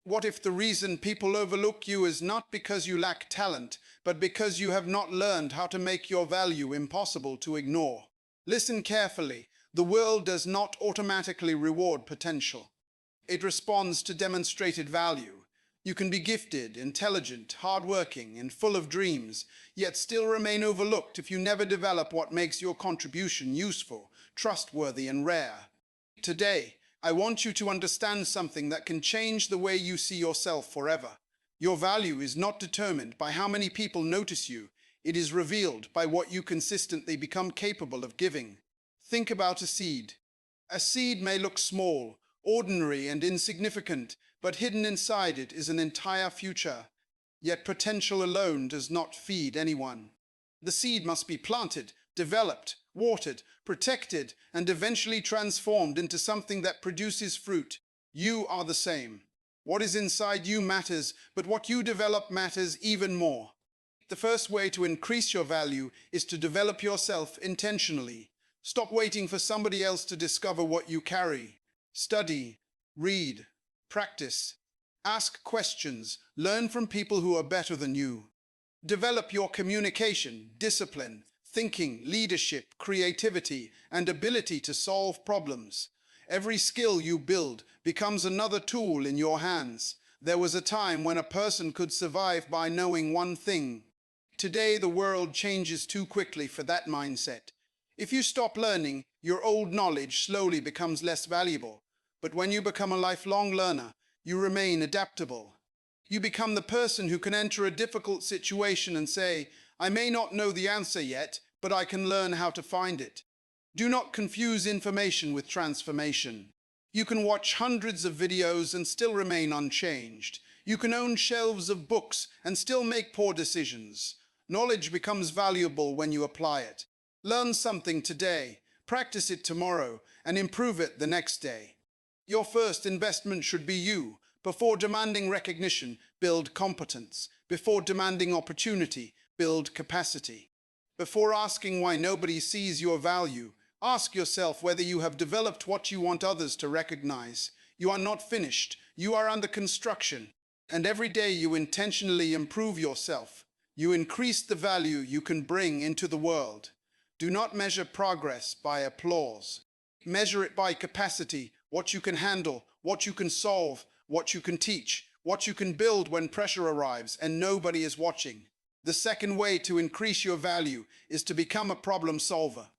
What if the reason people overlook you is not because you lack talent, but because you have not learned how to make your value impossible to ignore? Listen carefully. The world does not automatically reward potential. It responds to demonstrated value. You can be gifted, intelligent, hardworking, and full of dreams, yet still remain overlooked if you never develop what makes your contribution useful, trustworthy, and rare. Today, I want you to understand something that can change the way you see yourself forever. Your value is not determined by how many people notice you. It is revealed by what you consistently become capable of giving. Think about a seed. A seed may look small, ordinary, and insignificant, but hidden inside it is an entire future. Yet potential alone does not feed anyone. The seed must be planted, developed, watered, protected, and eventually transformed into something that produces fruit. You are the same. What is inside you matters, but what you develop matters even more. The first way to increase your value is to develop yourself intentionally. Stop waiting for somebody else to discover what you carry. Study, read, practice, ask questions, learn from people who are better than you. Develop your communication, discipline, thinking, leadership, creativity, and ability to solve problems. Every skill you build becomes another tool in your hands. There was a time when a person could survive by knowing one thing. Today, the world changes too quickly for that mindset. If you stop learning, your old knowledge slowly becomes less valuable. But when you become a lifelong learner, you remain adaptable. You become the person who can enter a difficult situation and say, "I may not know the answer yet, but I can learn how to find it." Do not confuse information with transformation. You can watch hundreds of videos and still remain unchanged. You can own shelves of books and still make poor decisions. Knowledge becomes valuable when you apply it. Learn something today, practice it tomorrow, and improve it the next day. Your first investment should be you. Before demanding recognition, build competence. Before demanding opportunity, build capacity. Before asking why nobody sees your value, ask yourself whether you have developed what you want others to recognize. You are not finished. You are under construction. And every day you intentionally improve yourself. You increase the value you can bring into the world. Do not measure progress by applause. Measure it by capacity, what you can handle, what you can solve, what you can teach, what you can build when pressure arrives and nobody is watching. The second way to increase your value is to become a problem solver.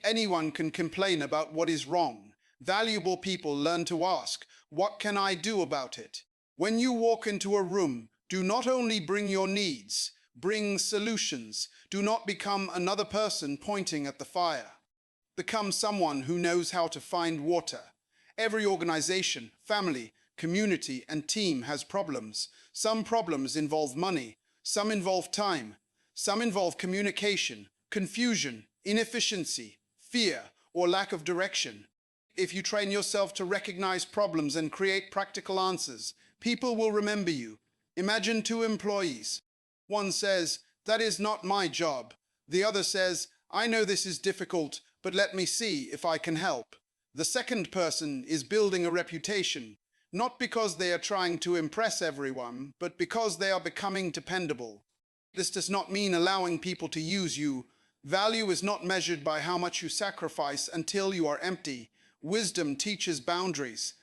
Anyone can complain about what is wrong. Valuable people learn to ask, "What can I do about it?" When you walk into a room, do not only bring your needs, bring solutions. Do not become another person pointing at the fire. Become someone who knows how to find water. Every organization, family, community, and team has problems. Some problems involve money. Some involve time. Some involve communication, confusion, inefficiency, fear, or lack of direction. If you train yourself to recognize problems and create practical answers, people will remember you. Imagine two employees. One says, "That is not my job." The other says, "I know this is difficult, but let me see if I can help." The second person is building a reputation, not because they are trying to impress everyone, but because they are becoming dependable. This does not mean allowing people to use you. Value is not measured by how much you sacrifice until you are empty. Wisdom teaches boundaries.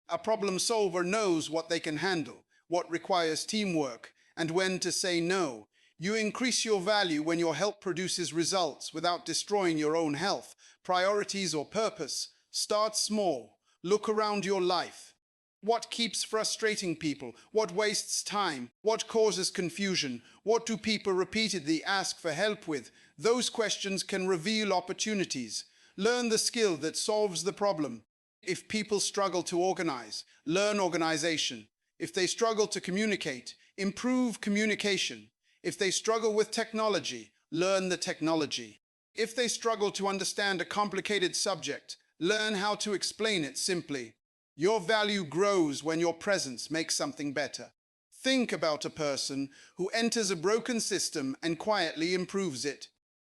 A problem solver knows what they can handle, what requires teamwork, and when to say no. You increase your value when your help produces results without destroying your own health, priorities, or purpose. Start small. Look around your life. What keeps frustrating people? What wastes time? What causes confusion? What do people repeatedly ask for help with? Those questions can reveal opportunities. Learn the skill that solves the problem. If people struggle to organize, learn organization. If they struggle to communicate, improve communication. If they struggle with technology, learn the technology. If they struggle to understand a complicated subject, learn how to explain it simply. Your value grows when your presence makes something better. Think about a person who enters a broken system and quietly improves it.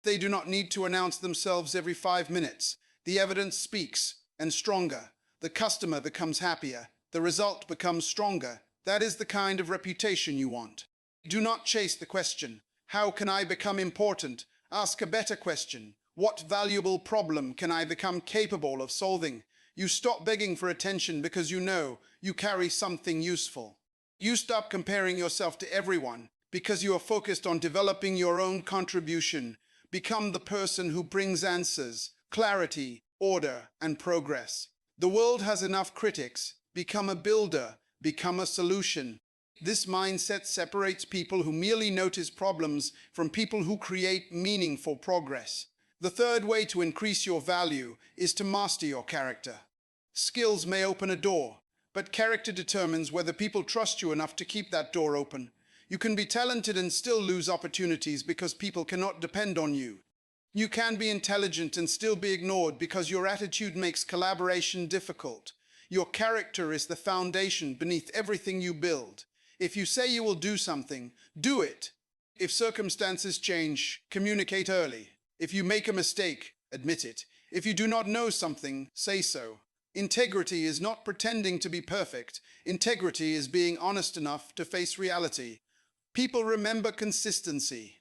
They do not need to announce themselves every 5 minutes. The evidence speaks, and stronger. The customer becomes happier. The result becomes stronger. That is the kind of reputation you want. Do not chase the question, how can I become important? Ask a better question. What valuable problem can I become capable of solving? You stop begging for attention because you know you carry something useful. You stop comparing yourself to everyone because you are focused on developing your own contribution. Become the person who brings answers, clarity, order, and progress. The world has enough critics. Become a builder. Become a solution. This mindset separates people who merely notice problems from people who create meaningful progress. The third way to increase your value is to master your character. Skills may open a door, but character determines whether people trust you enough to keep that door open. You can be talented and still lose opportunities because people cannot depend on you. You can be intelligent and still be ignored because your attitude makes collaboration difficult. Your character is the foundation beneath everything you build. If you say you will do something, do it. If circumstances change, communicate early. If you make a mistake, admit it. If you do not know something, say so. Integrity is not pretending to be perfect. Integrity is being honest enough to face reality. People remember consistency.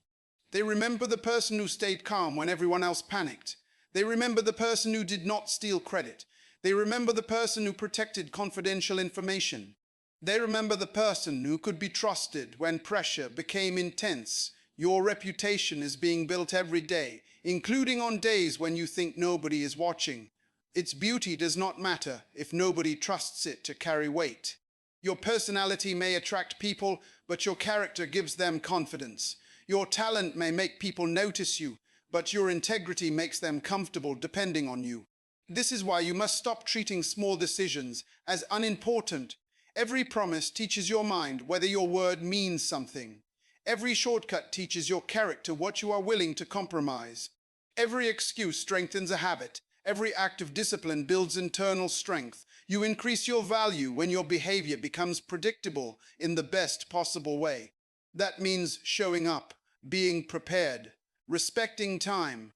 They remember the person who stayed calm when everyone else panicked. They remember the person who did not steal credit. They remember the person who protected confidential information. They remember the person who could be trusted when pressure became intense. Your reputation is being built every day, including on days when you think nobody is watching. Its beauty does not matter if nobody trusts it to carry weight. Your personality may attract people, but your character gives them confidence. Your talent may make people notice you, but your integrity makes them comfortable depending on you. This is why you must stop treating small decisions as unimportant. Every promise teaches your mind whether your word means something. Every shortcut teaches your character what you are willing to compromise. Every excuse strengthens a habit. Every act of discipline builds internal strength. You increase your value when your behavior becomes predictable in the best possible way. That means showing up, being prepared, respecting time,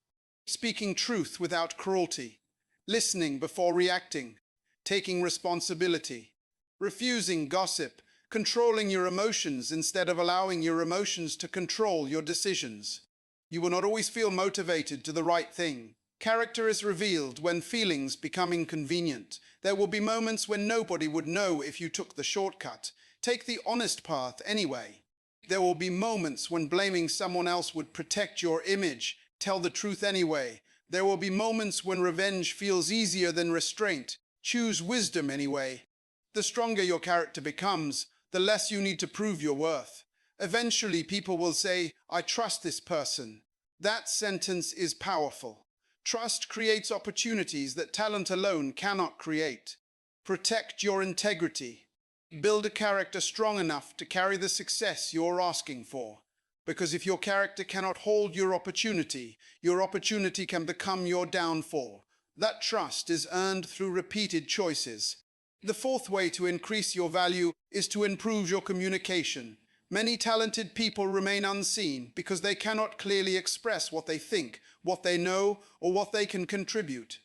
speaking truth without cruelty, listening before reacting, taking responsibility, refusing gossip, controlling your emotions instead of allowing your emotions to control your decisions. You will not always feel motivated to the right thing. Character is revealed when feelings become inconvenient. There will be moments when nobody would know if you took the shortcut. Take the honest path anyway. There will be moments when blaming someone else would protect your image. Tell the truth anyway. There will be moments when revenge feels easier than restraint. Choose wisdom anyway. The stronger your character becomes, the less you need to prove your worth. Eventually, people will say, "I trust this person." That sentence is powerful. Trust creates opportunities that talent alone cannot create. Protect your integrity. Build a character strong enough to carry the success you're asking for. Because if your character cannot hold your opportunity can become your downfall. That trust is earned through repeated choices. The fourth way to increase your value is to improve your communication. Many talented people remain unseen because they cannot clearly express what they think, what they know, or what they can contribute.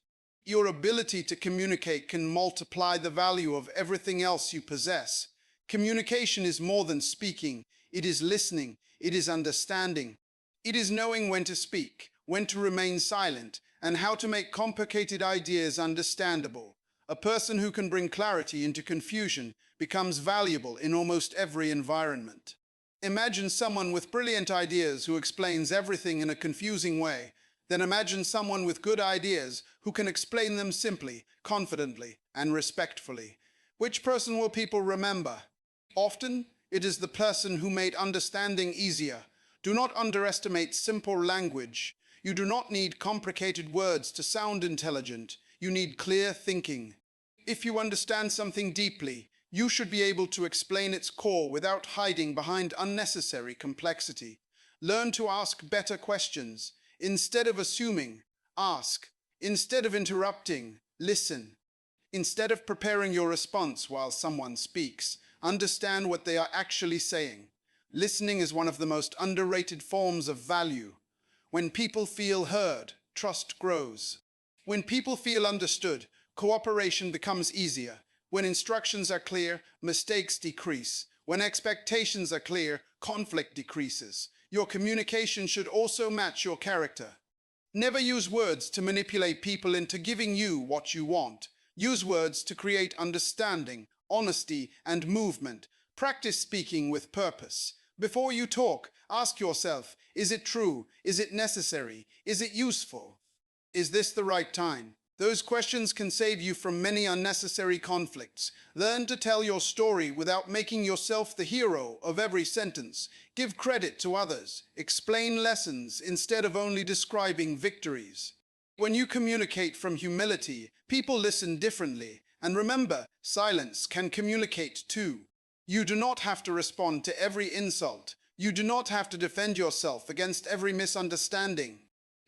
Your ability to communicate can multiply the value of everything else you possess. Communication is more than speaking. It is listening. It is understanding. It is knowing when to speak, when to remain silent, and how to make complicated ideas understandable. A person who can bring clarity into confusion becomes valuable in almost every environment. Imagine someone with brilliant ideas who explains everything in a confusing way. Then imagine someone with good ideas who can explain them simply, confidently, and respectfully. Which person will people remember? Often, it is the person who made understanding easier. Do not underestimate simple language. You do not need complicated words to sound intelligent. You need clear thinking. If you understand something deeply, you should be able to explain its core without hiding behind unnecessary complexity. Learn to ask better questions. Instead of assuming, ask. Instead of interrupting, listen. Instead of preparing your response while someone speaks, understand what they are actually saying. Listening is one of the most underrated forms of value. When people feel heard, trust grows. When people feel understood, cooperation becomes easier. When instructions are clear, mistakes decrease. When expectations are clear, conflict decreases. Your communication should also match your character. Never use words to manipulate people into giving you what you want. Use words to create understanding, honesty, and movement. Practice speaking with purpose. Before you talk, ask yourself, is it true? Is it necessary? Is it useful? Is this the right time? Those questions can save you from many unnecessary conflicts. Learn to tell your story without making yourself the hero of every sentence. Give credit to others. Explain lessons instead of only describing victories. When you communicate from humility, people listen differently. And remember, silence can communicate too. You do not have to respond to every insult. You do not have to defend yourself against every misunderstanding.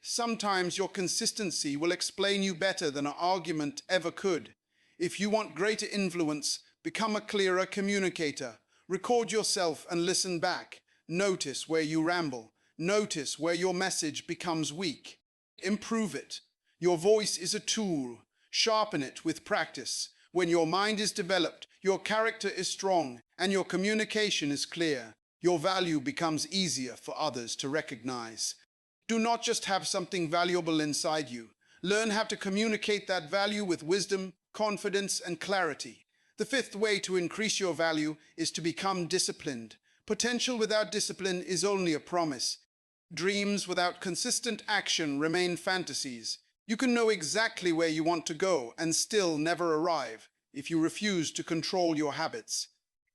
Sometimes your consistency will explain you better than an argument ever could. If you want greater influence, become a clearer communicator. Record yourself and listen back. Notice where you ramble. Notice where your message becomes weak. Improve it. Your voice is a tool. Sharpen it with practice. When your mind is developed, your character is strong, and your communication is clear, your value becomes easier for others to recognize. Do not just have something valuable inside you. Learn how to communicate that value with wisdom, confidence, and clarity. The fifth way to increase your value is to become disciplined. Potential without discipline is only a promise. Dreams without consistent action remain fantasies. You can know exactly where you want to go and still never arrive if you refuse to control your habits.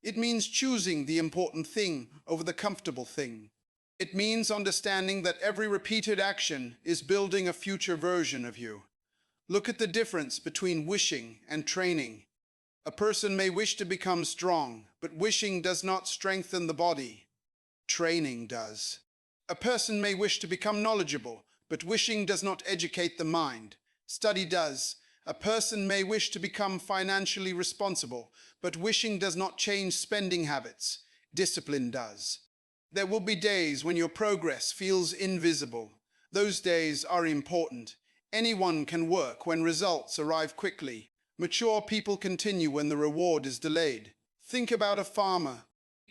It means choosing the important thing over the comfortable thing. It means understanding that every repeated action is building a future version of you. Look at the difference between wishing and training. A person may wish to become strong, but wishing does not strengthen the body. Training does. A person may wish to become knowledgeable, but wishing does not educate the mind. Study does. A person may wish to become financially responsible, but wishing does not change spending habits. Discipline does. There will be days when your progress feels invisible. Those days are important. Anyone can work when results arrive quickly. Mature people continue when the reward is delayed. Think about a farmer.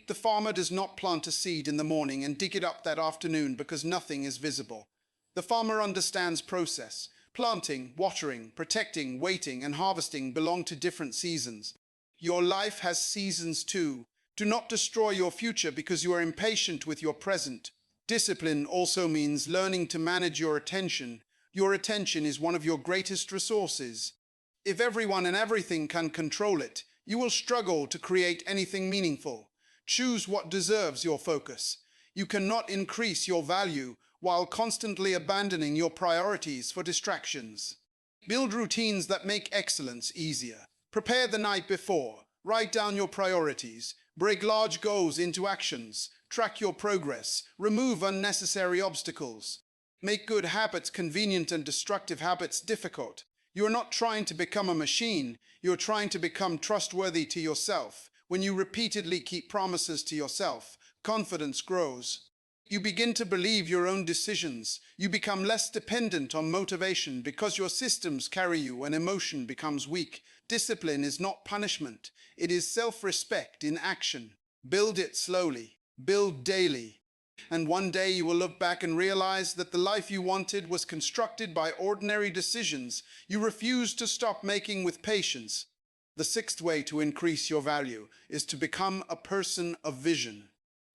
The farmer does not plant a seed in the morning and dig it up that afternoon because nothing is visible. The farmer understands process. Planting, watering, protecting, waiting, and harvesting belong to different seasons. Your life has seasons too. Do not destroy your future because you are impatient with your present. Discipline also means learning to manage your attention. Your attention is one of your greatest resources. If everyone and everything can control it, you will struggle to create anything meaningful. Choose what deserves your focus. You cannot increase your value while constantly abandoning your priorities for distractions. Build routines that make excellence easier. Prepare the night before. Write down your priorities. Break large goals into actions. Track your progress. Remove unnecessary obstacles. Make good habits convenient and destructive habits difficult. You are not trying to become a machine. You are trying to become trustworthy to yourself. When you repeatedly keep promises to yourself, confidence grows. You begin to believe your own decisions. You become less dependent on motivation because your systems carry you when emotion becomes weak. Discipline is not punishment. It is self-respect in action. Build it slowly. Build daily. And one day you will look back and realize that the life you wanted was constructed by ordinary decisions you refused to stop making with patience. The sixth way to increase your value is to become a person of vision.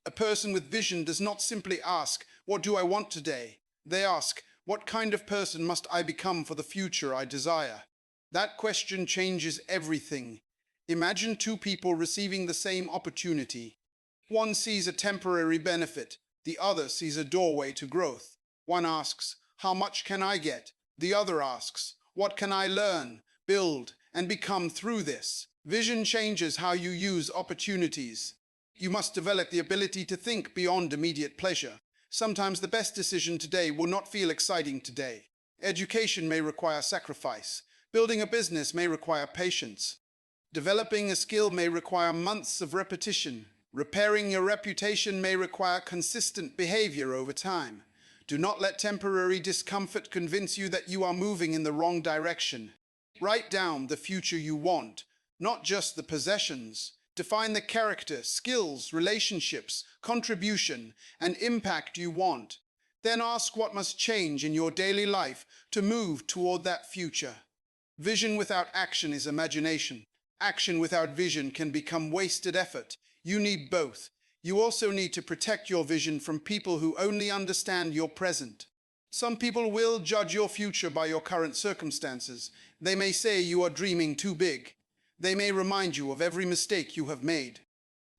A person with vision does not simply ask, "What do I want today?" They ask, "What kind of person must I become for the future I desire?" That question changes everything. Imagine two people receiving the same opportunity. One sees a temporary benefit. The other sees a doorway to growth. One asks, "How much can I get?" The other asks, "What can I learn, build, and become through this?" Vision changes how you use opportunities. You must develop the ability to think beyond immediate pleasure. Sometimes the best decision today will not feel exciting today. Education may require sacrifice. Building a business may require patience. Developing a skill may require months of repetition. Repairing your reputation may require consistent behavior over time. Do not let temporary discomfort convince you that you are moving in the wrong direction. Write down the future you want. not just the possessions. Define the character, skills, relationships, contribution, and impact you want. Then ask what must change in your daily life to move toward that future. Vision without action is imagination. Action without vision can become wasted effort. You need both. You also need to protect your vision from people who only understand your present. Some people will judge your future by your current circumstances. They may say you are dreaming too big. They may remind you of every mistake you have made.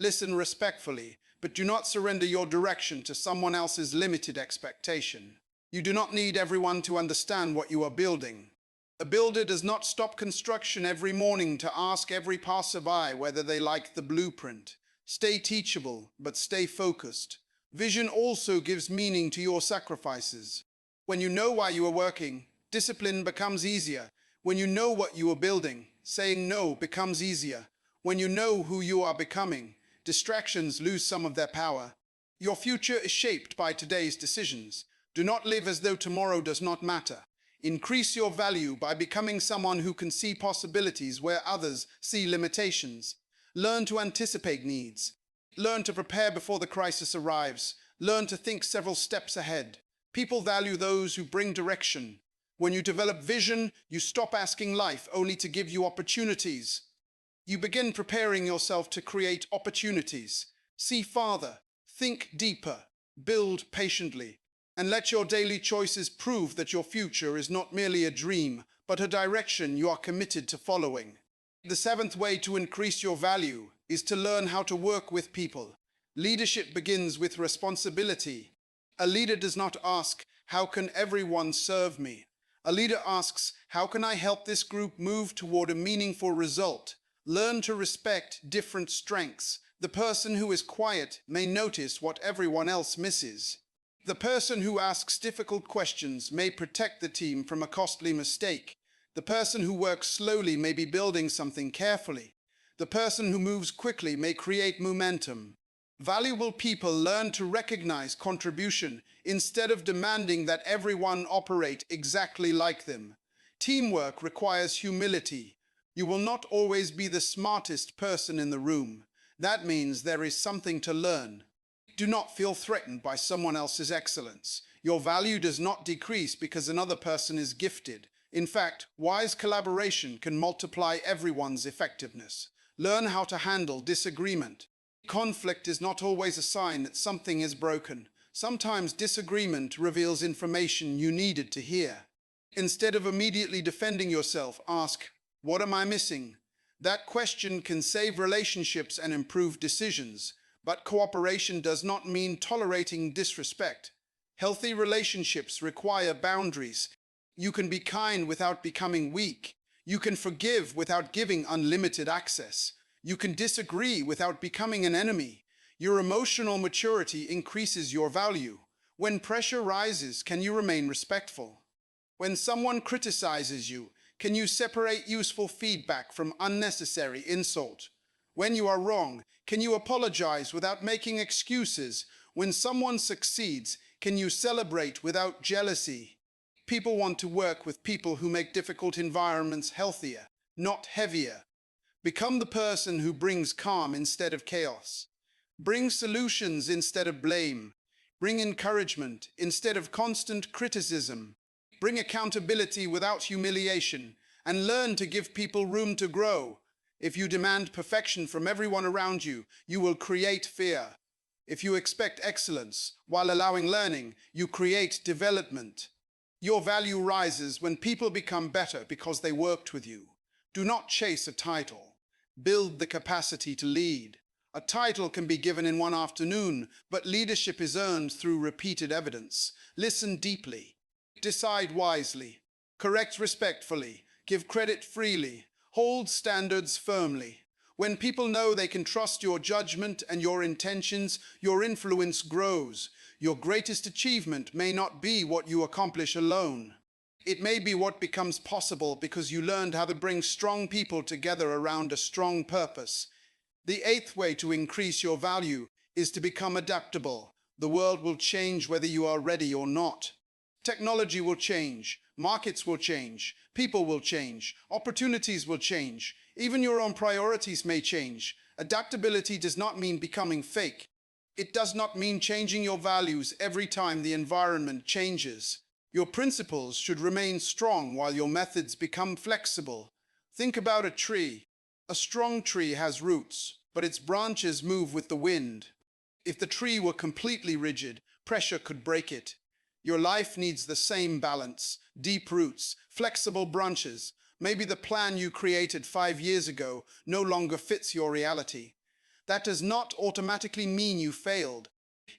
Listen respectfully, but do not surrender your direction to someone else's limited expectation. You do not need everyone to understand what you are building. A builder does not stop construction every morning to ask every passerby whether they like the blueprint. Stay teachable, but stay focused. Vision also gives meaning to your sacrifices. When you know why you are working, discipline becomes easier. When you know what you are building, saying no becomes easier. When you know who you are becoming, distractions lose some of their power. Your future is shaped by today's decisions. Do not live as though tomorrow does not matter. Increase your value by becoming someone who can see possibilities where others see limitations. Learn to anticipate needs. Learn to prepare before the crisis arrives. Learn to think several steps ahead. People value those who bring direction. When you develop vision, you stop asking life only to give you opportunities. You begin preparing yourself to create opportunities. See farther, think deeper, build patiently, and let your daily choices prove that your future is not merely a dream, but a direction you are committed to following. The seventh way to increase your value is to learn how to work with people. Leadership begins with responsibility. A leader does not ask, "How can everyone serve me?" A leader asks, "How can I help this group move toward a meaningful result?" Learn to respect different strengths. The person who is quiet may notice what everyone else misses. The person who asks difficult questions may protect the team from a costly mistake. The person who works slowly may be building something carefully. The person who moves quickly may create momentum. Valuable people learn to recognize contribution instead of demanding that everyone operate exactly like them. Teamwork requires humility. You will not always be the smartest person in the room. That means there is something to learn. Do not feel threatened by someone else's excellence. Your value does not decrease because another person is gifted. In fact, wise collaboration can multiply everyone's effectiveness. Learn how to handle disagreement. Conflict is not always a sign that something is broken. Sometimes disagreement reveals information you needed to hear. Instead of immediately defending yourself, ask, "What am I missing?" That question can save relationships and improve decisions. But cooperation does not mean tolerating disrespect. Healthy relationships require boundaries. You can be kind without becoming weak. You can forgive without giving unlimited access. You can disagree without becoming an enemy. Your emotional maturity increases your value. When pressure rises, can you remain respectful? When someone criticizes you, can you separate useful feedback from unnecessary insult? When you are wrong, can you apologize without making excuses? When someone succeeds, can you celebrate without jealousy? People want to work with people who make difficult environments healthier, not heavier. Become the person who brings calm instead of chaos. Bring solutions instead of blame. Bring encouragement instead of constant criticism. Bring accountability without humiliation, and learn to give people room to grow. If you demand perfection from everyone around you, you will create fear. If you expect excellence while allowing learning, you create development. Your value rises when people become better because they worked with you. Do not chase a title. Build the capacity to lead. A title can be given in one afternoon, but leadership is earned through repeated evidence. Listen deeply. Decide wisely. Correct respectfully. Give credit freely. Hold standards firmly. When people know they can trust your judgment and your intentions, your influence grows. Your greatest achievement may not be what you accomplish alone. It may be what becomes possible because you learned how to bring strong people together around a strong purpose. The eighth way to increase your value is to become adaptable. The world will change whether you are ready or not. Technology will change, markets will change, people will change, opportunities will change. Even your own priorities may change. Adaptability does not mean becoming fake. It does not mean changing your values every time the environment changes. Your principles should remain strong while your methods become flexible. Think about a tree. A strong tree has roots, but its branches move with the wind. If the tree were completely rigid, pressure could break it. Your life needs the same balance, deep roots, flexible branches. Maybe the plan you created 5 years ago no longer fits your reality. That does not automatically mean you failed.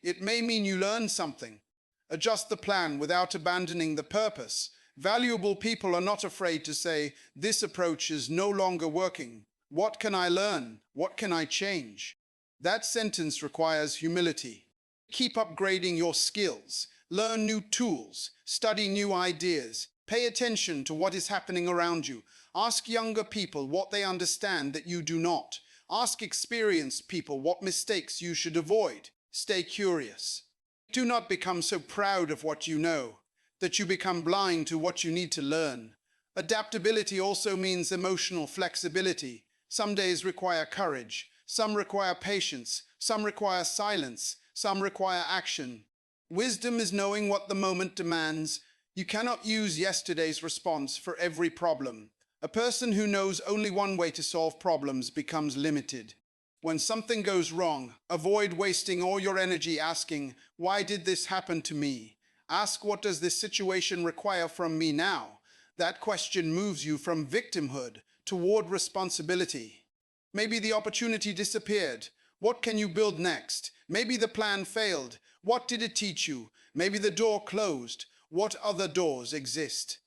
It may mean you learned something. Adjust the plan without abandoning the purpose. Valuable people are not afraid to say, "This approach is no longer working. What can I learn? What can I change?" That sentence requires humility. Keep upgrading your skills. Learn new tools. Study new ideas. Pay attention to what is happening around you. Ask younger people what they understand that you do not. Ask experienced people what mistakes you should avoid. Stay curious. Do not become so proud of what you know that you become blind to what you need to learn. Adaptability also means emotional flexibility. Some days require courage. Some require patience. Some require silence. Some require action. Wisdom is knowing what the moment demands. You cannot use yesterday's response for every problem. A person who knows only one way to solve problems becomes limited. When something goes wrong, avoid wasting all your energy asking, "Why did this happen to me?" Ask, "What does this situation require from me now?" That question moves you from victimhood toward responsibility. Maybe the opportunity disappeared. What can you build next? Maybe the plan failed. What did it teach you? Maybe the door closed. What other doors exist?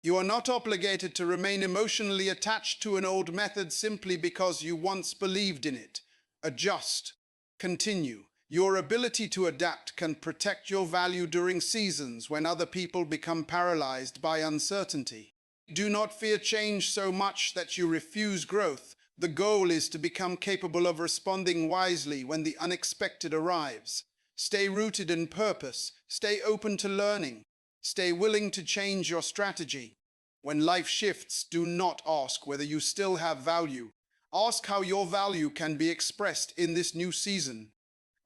You are not obligated to remain emotionally attached to an old method simply because you once believed in it. Adjust. Continue. Your ability to adapt can protect your value during seasons when other people become paralyzed by uncertainty. Do not fear change so much that you refuse growth. The goal is to become capable of responding wisely when the unexpected arrives. Stay rooted in purpose. Stay open to learning. Stay willing to change your strategy. When life shifts, do not ask whether you still have value. Ask how your value can be expressed in this new season.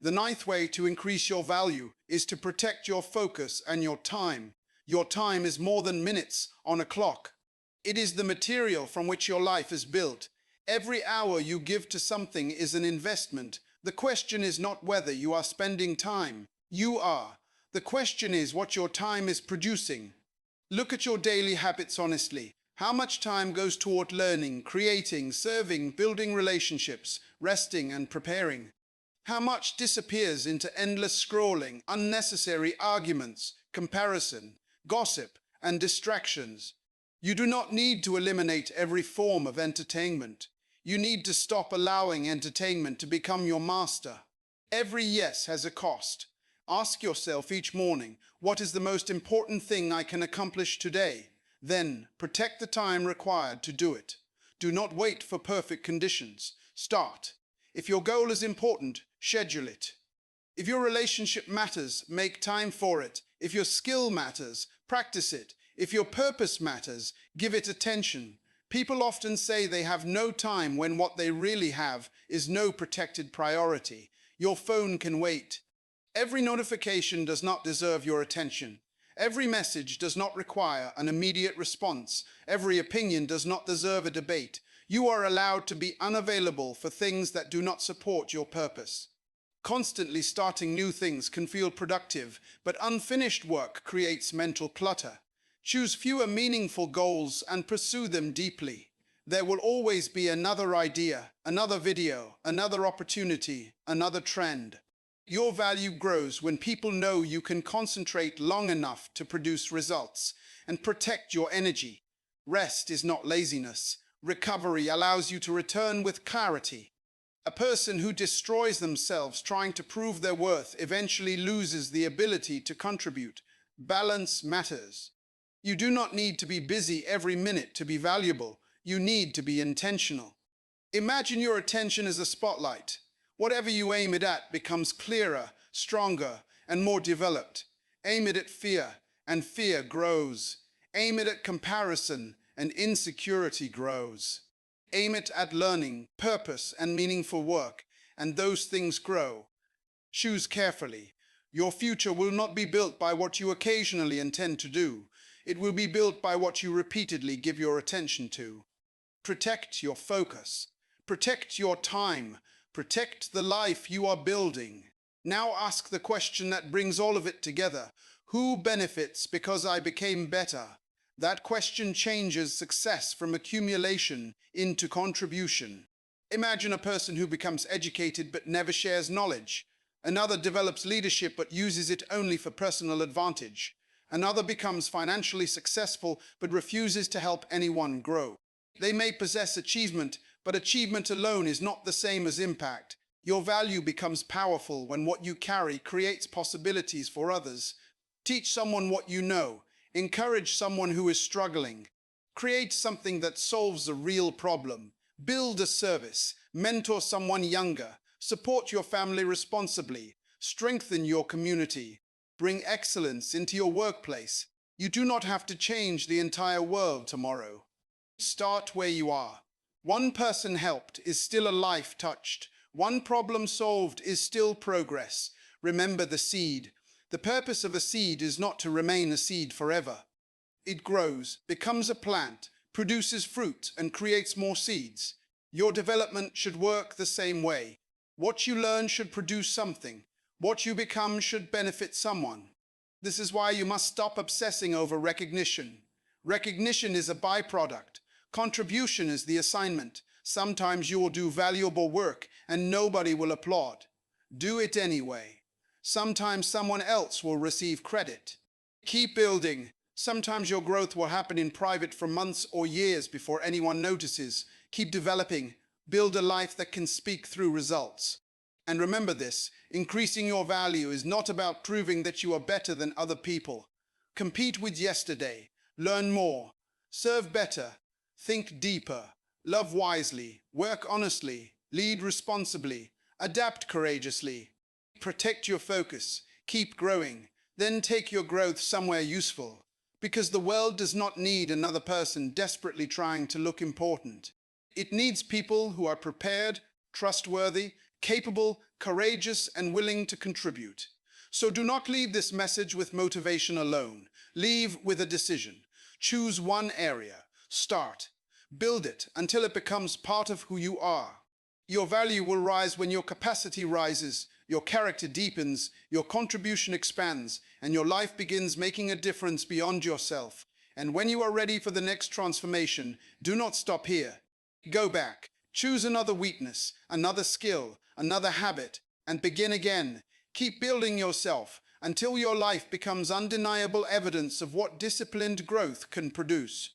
The ninth way to increase your value is to protect your focus and your time. Your time is more than minutes on a clock. It is the material from which your life is built. Every hour you give to something is an investment. The question is not whether you are spending time. You are. The question is what your time is producing. Look at your daily habits honestly. How much time goes toward learning, creating, serving, building relationships, resting and preparing? How much disappears into endless scrolling, unnecessary arguments, comparison, gossip, and distractions? You do not need to eliminate every form of entertainment. You need to stop allowing entertainment to become your master. Every yes has a cost. Ask yourself each morning, what is the most important thing I can accomplish today? Then, protect the time required to do it. Do not wait for perfect conditions. Start. If your goal is important, schedule it. If your relationship matters, make time for it. If your skill matters, practice it. If your purpose matters, give it attention. People often say they have no time when what they really have is no protected priority. Your phone can wait. Every notification does not deserve your attention. Every message does not require an immediate response. Every opinion does not deserve a debate. You are allowed to be unavailable for things that do not support your purpose. Constantly starting new things can feel productive, but unfinished work creates mental clutter. Choose fewer meaningful goals and pursue them deeply. There will always be another idea, another video, another opportunity, another trend. Your value grows when people know you can concentrate long enough to produce results and protect your energy. Rest is not laziness. Recovery allows you to return with clarity. A person who destroys themselves trying to prove their worth eventually loses the ability to contribute. Balance matters. You do not need to be busy every minute to be valuable. You need to be intentional. Imagine your attention as a spotlight. Whatever you aim it at becomes clearer, stronger, and more developed. Aim it at fear, and fear grows. Aim it at comparison, and insecurity grows. Aim it at learning, purpose, and meaningful work, and those things grow. Choose carefully. Your future will not be built by what you occasionally intend to do. It will be built by what you repeatedly give your attention to. Protect your focus. Protect your time. Protect the life you are building. Now ask the question that brings all of it together. Who benefits because I became better? That question changes success from accumulation into contribution. Imagine a person who becomes educated but never shares knowledge. Another develops leadership but uses it only for personal advantage. Another becomes financially successful but refuses to help anyone grow. They may possess achievement, but achievement alone is not the same as impact. Your value becomes powerful when what you carry creates possibilities for others. Teach someone what you know. Encourage someone who is struggling. Create something that solves a real problem. Build a service. Mentor someone younger. Support your family responsibly. Strengthen your community. Bring excellence into your workplace. You do not have to change the entire world tomorrow. Start where you are. One person helped is still a life touched. One problem solved is still progress. Remember the seed. The purpose of a seed is not to remain a seed forever. It grows, becomes a plant, produces fruit, and creates more seeds. Your development should work the same way. What you learn should produce something. What you become should benefit someone. This is why you must stop obsessing over recognition. Recognition is a byproduct. Contribution is the assignment. Sometimes you will do valuable work and nobody will applaud. Do it anyway. Sometimes someone else will receive credit. Keep building. Sometimes your growth will happen in private for months or years before anyone notices. Keep developing. Build a life that can speak through results. And remember this, increasing your value is not about proving that you are better than other people. Compete with yesterday. Learn more. Serve better. Think deeper. Love wisely. Work honestly. Lead responsibly. Adapt courageously. Protect your focus. Keep growing. Then take your growth somewhere useful. Because the world does not need another person desperately trying to look important. It needs people who are prepared, trustworthy, capable, courageous, and willing to contribute. So do not leave this message with motivation alone. Leave with a decision. Choose one area. Start. Build it until it becomes part of who you are. Your value will rise when your capacity rises, your character deepens, your contribution expands, and your life begins making a difference beyond yourself. And when you are ready for the next transformation, do not stop here. Go back. Choose another weakness, another skill, another habit, and begin again. Keep building yourself until your life becomes undeniable evidence of what disciplined growth can produce.